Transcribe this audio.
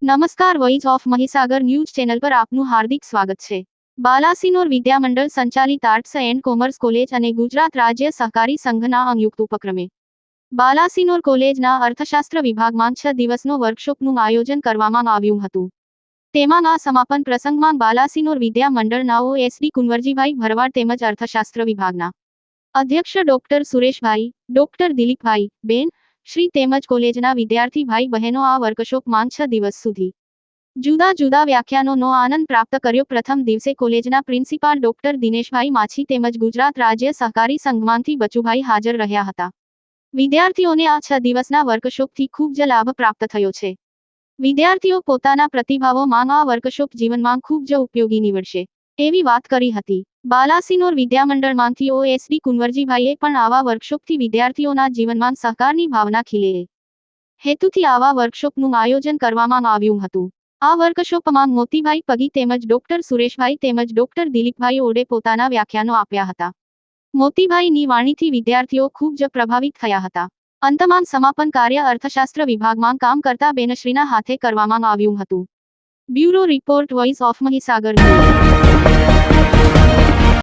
નમસ્કાર, voice of Mahisagar news channel પર આપનું હાર્દિક સ્વાગત છે। બાલાસિનોર વિદ્યામંડળ સંચાલિત આર્ટ્સ એન્ડ કોમર્સ કોલેજ અને ગુજરાત રાજ્ય સહકારી સંઘના સંયુક્ત ઉપક્રમે બાલાસિનોર કોલેજના અર્થશાસ્ત્ર વિભાગમાં 6 દિવસનો વર્કશોપનું આયોજન કરવામાં આવ્યું હતું। તેમાં આ સમાપન પ્રસંગમાં બાલાસિનોર વિદ્યામંડળના ઓએસડી કુંવરજીભાઈ ભરવાડ તેમજ અર્થશાસ્ત્ર વિભાગના અધ્યક્ષ ડોક્ટર સુરેશભાઈ, ડોક્ટર દિલીપભાઈ, બેન શ્રી તેમજ કોલેજના વિદ્યાર્થી ભાઈ બહેનો આ વર્કશોપમાં 6 દિવસ સુધી જુદા જુદા વ્યાખ્યાનોનો આનંદ પ્રાપ્ત કર્યો। પ્રથમ દિવસે કોલેજના પ્રિન્સિપાલ ડોક્ટર દિનેશભાઈ માછી તેમજ ગુજરાત રાજ્ય સહકારી સંઘમાંથી બચુભાઈ હાજર રહ્યા હતા। વિદ્યાર્થીઓને આ 6 દિવસના વર્કશોપથી ખૂબ જ લાભ પ્રાપ્ત થયો છે। વિદ્યાર્થીઓ પોતાના પ્રતિભાવોમાં આ વર્કશોપ જીવનમાં ખૂબ જ ઉપયોગી નીવડશે એવી વાત કરી હતી। બાલાસિનોર વિદ્યામંડળમાંથી ઓએસડી કુંવરજીભાઈએ પણ આવા વર્કશોપથી વિદ્યાર્થીઓના જીવનમાં સહકારની ભાવના ખીલે હેતુથી આવા વર્કશોપનું આયોજન કરવામાં આવ્યું હતું। આ વર્કશોપમાં મોતીભાઈ પગી તેમજ ડોક્ટર સુરેશભાઈ તેમજ ડોક્ટર દિલીપભાઈ ઓડે પોતાના વ્યાખ્યાનો આપ્યા હતા। મોતીભાઈની વાણીથી વિદ્યાર્થીઓ ખૂબ જ પ્રભાવિત થયા હતા। અંતમાં સમાપન કાર્ય અર્થશાસ્ત્ર વિભાગમાં કામ કરતા બેનશ્રીના હાથે કરવામાં આવ્યું હતું। Bureau report, voice of Mahisagar news.